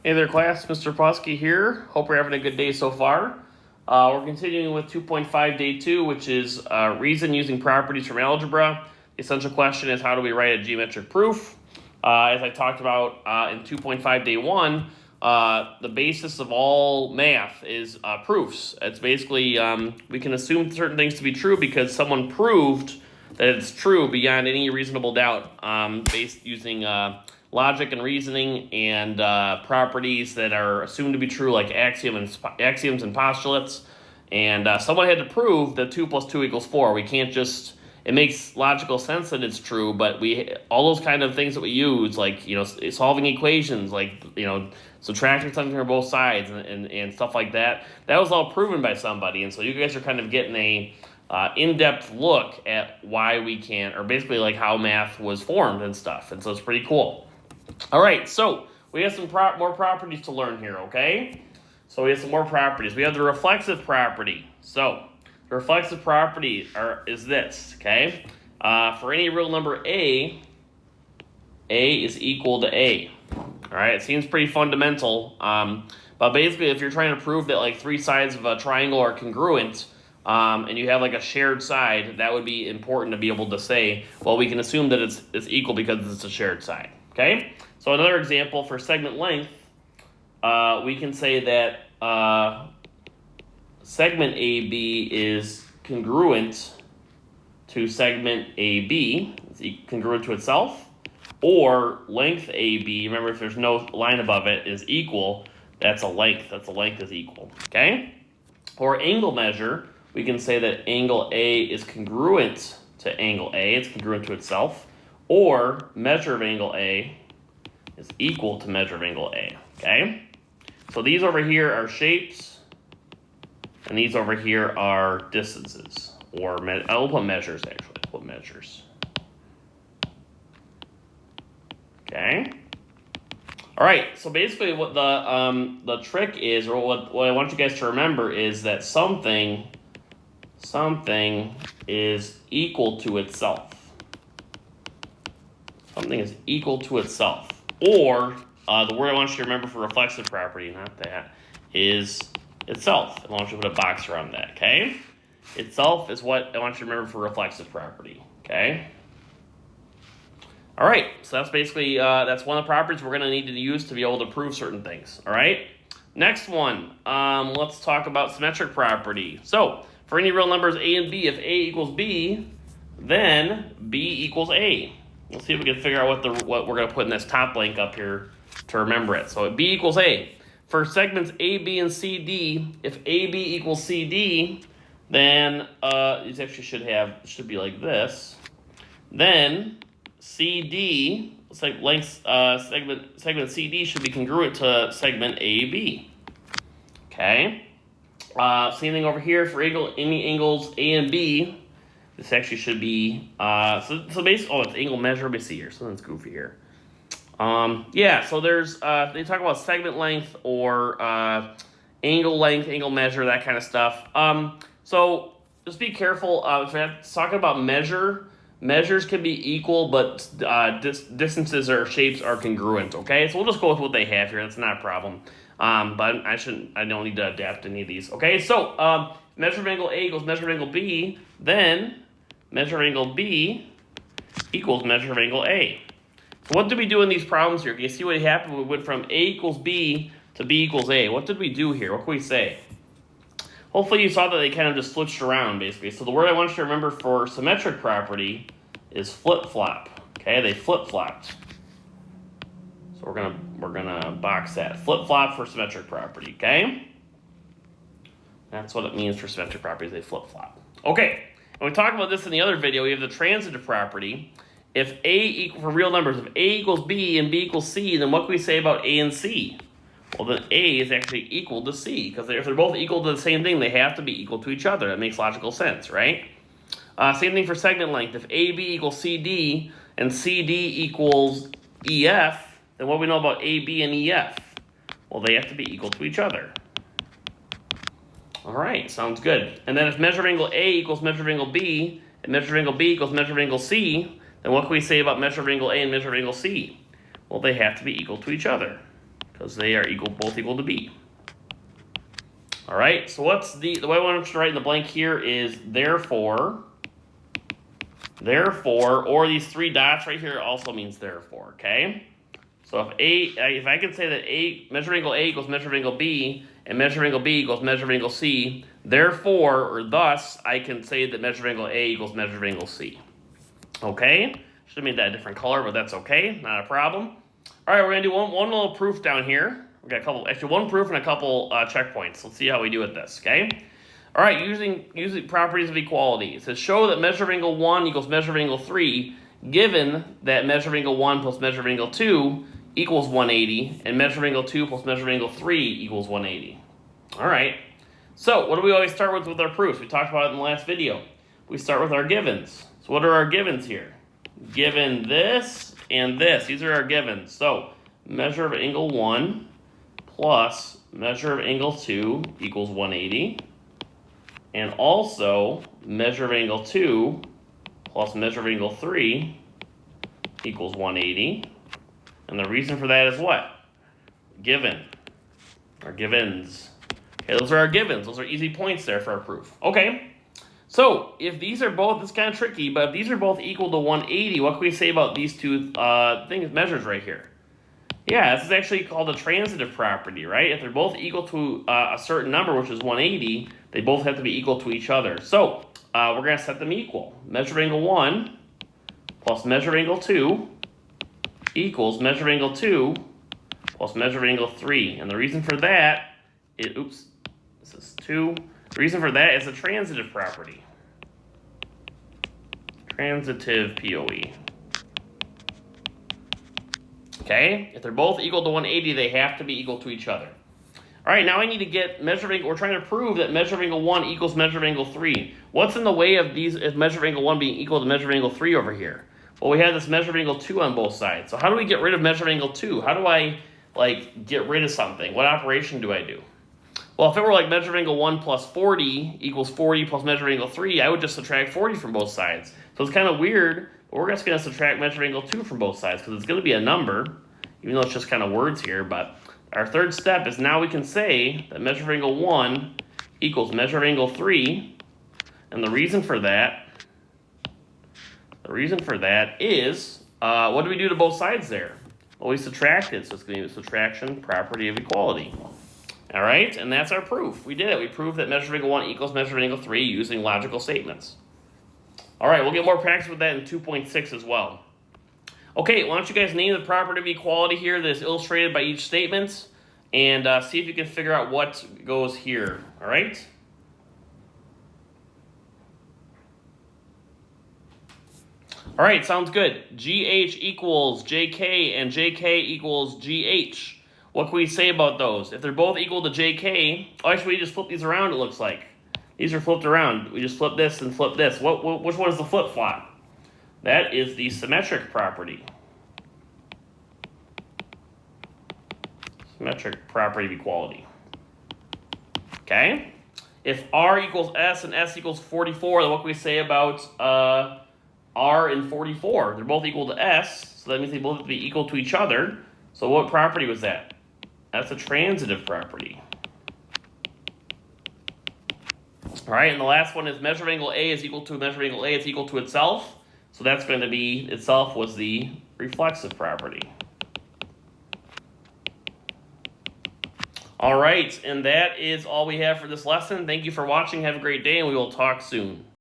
Hey there, class. Mr. Plosky here. Hope you're having a good day so far. We're continuing with 2.5 day 2, which is reason using properties from algebra. The essential question is, how do we write a geometric proof? As I talked about in 2.5 day 1, the basis of all math is proofs. It's basically, we can assume certain things to be true because someone proved that it's true beyond any reasonable doubt, based using logic and reasoning and properties that are assumed to be true, like axioms and postulates. And someone had to prove that 2 plus 2 equals 4. We can't just, it makes logical sense that it's true, but all those kind of things that we use, like, solving equations, like, subtracting something from both sides and stuff like that, that was all proven by somebody. And so you guys are kind of getting a in-depth look at why we can't, or basically like how math was formed and stuff. And so it's pretty cool. All right, so we have some more properties to learn here, okay? So we have some more properties. We have the reflexive property. So the reflexive property is this, okay? For any real number A is equal to A. All right, it seems pretty fundamental. But basically, if you're trying to prove that like 3 sides of a triangle are congruent, and you have like a shared side, that would be important to be able to say, well, we can assume that it's equal because it's a shared side, okay? So another example for segment length, we can say that segment AB is congruent to segment AB, it's congruent to itself, or length AB, remember if there's no line above it, is equal, that's a length is equal, okay? Or angle measure, we can say that angle A is congruent to angle A, it's congruent to itself, or measure of angle A is equal to measure of angle A, okay? So these over here are shapes, and these over here are distances, or I'll put measures actually, I'll put measures. Okay? All right, so basically what the trick is, or what I want you guys to remember is that something is equal to itself. Something is equal to itself. Or the word I want you to remember for reflexive property, not that, is itself. I want you to put a box around that, okay? Itself is what I want you to remember for reflexive property, okay? All right, so that's basically, that's one of the properties we're going to need to use to be able to prove certain things, all right? Next one, let's talk about symmetric property. So, for any real numbers A and B, if A equals B, then B equals A. We'll see if we can figure out what we're going to put in this top blank up here to remember it. So B equals A. For segments A, B, and C, D, if AB equals CD, then it actually should be like this. Then CD, it's like length segment CD should be congruent to segment AB. Okay. Same thing over here for any angles A and B. This actually should be, so basically, it's angle measure. Let me see here. Something's goofy here. Yeah, so there's, they talk about segment length or angle length, angle measure, that kind of stuff. So just be careful. If we're talking about measures can be equal, but distances or shapes are congruent, okay? So we'll just go with what they have here. That's not a problem. But I don't need to adapt any of these, okay? So measure of angle A equals measure of angle B, then measure of angle B equals measure of angle A. So what did we do in these problems here? Can you see what happened? We went from A equals B to B equals A. What did we do here? What can we say? Hopefully you saw that they kind of just switched around, basically. So the word I want you to remember for symmetric property is flip-flop. Okay, they flip-flopped. So we're gonna box that. Flip-flop for symmetric property, okay? That's what it means for symmetric properties, they flip-flop. Okay, and we talked about this in the other video. We have the transitive property. If for real numbers, if A equals B and B equals C, then what can we say about A and C? Well, then A is actually equal to C, because if they're both equal to the same thing, they have to be equal to each other. That makes logical sense, right? Same thing for segment length. If AB equals CD and CD equals EF, then what do we know about AB and EF? Well, they have to be equal to each other. All right, sounds good. And then if measure of angle A equals measure of angle B, and measure of angle B equals measure of angle C, then what can we say about measure of angle A and measure of angle C? Well, they have to be equal to each other, because they are both equal to B. All right, so what's the way I want to write in the blank here is therefore, or these three dots right here also means therefore, okay? So if I can say that measure of angle A equals measure of angle B, and measure of angle B equals measure of angle C, therefore, or thus, I can say that measure of angle A equals measure of angle C. Okay? Should have made that a different color, but that's okay, not a problem. All right, we're gonna do one little proof down here. We got one proof and a couple checkpoints. Let's see how we do with this, okay? All right, using properties of equality. It says show that measure of angle 1 equals measure of angle 3, given that measure of angle 1 plus measure of angle 2 equals 180, and measure of angle 2 plus measure of angle 3 equals 180. All right, so what do we always start with our proofs? We talked about it in the last video. We start with our givens. So what are our givens here? Given this and this. These are our givens. So measure of angle 1 plus measure of angle 2 equals 180. And also measure of angle 2 plus measure of angle 3 equals 180. And the reason for that is what? Given. Our givens. Okay, those are our givens. Those are easy points there for our proof. Okay. So if these are both, it's kind of tricky, but if these are both equal to 180, what can we say about these two measures right here? Yeah, this is actually called a transitive property, right? If they're both equal to a certain number, which is 180, they both have to be equal to each other. So we're going to set them equal. Measure of angle 1 plus measure of angle 2 equals measure of angle 2 plus measure of angle 3. And the reason for that is, this is 2. The reason for that is a transitive property. Transitive POE. Okay? If they're both equal to 180, they have to be equal to each other. All right, now I need to get measure of angle. We're trying to prove that measure of angle 1 equals measure of angle 3. What's in the way of these, if measure of angle 1 being equal to measure of angle 3 over here? Well, we have this measure of angle 2 on both sides. So how do we get rid of measure of angle 2? How do I, get rid of something? What operation do I do? Well, if it were like measure of angle 1 plus 40 equals 40 plus measure of angle 3, I would just subtract 40 from both sides. So it's kind of weird, but we're just going to subtract measure of angle 2 from both sides because it's going to be a number, even though it's just kind of words here. But our third step is now we can say that measure of angle 1 equals measure of angle 3. And the reason for that is, what do we do to both sides there? Well, we subtract it, so it's going to be a subtraction property of equality. All right, and that's our proof. We did it. We proved that measure of angle 1 equals measure of angle 3 using logical statements. All right, we'll get more practice with that in 2.6 as well. Okay, why don't you guys name the property of equality here that is illustrated by each statement, and see if you can figure out what goes here. All right? All right, sounds good. GH equals JK and JK equals GH. What can we say about those? If they're both equal to JK, actually we just flip these around, it looks like. These are flipped around. We just flip this and flip this. Which one is the flip-flop? That is the symmetric property. Symmetric property of equality. Okay? If R equals S and S equals 44, then what can we say about R and 44? They're both equal to S, so that means they both have to be equal to each other. So what property was that? That's a transitive property. All right, and the last one is measure of angle A is equal to measure of angle A. It's equal to itself. So that's going to be, itself was the reflexive property. All right, and that is all we have for this lesson. Thank you for watching. Have a great day, and we will talk soon.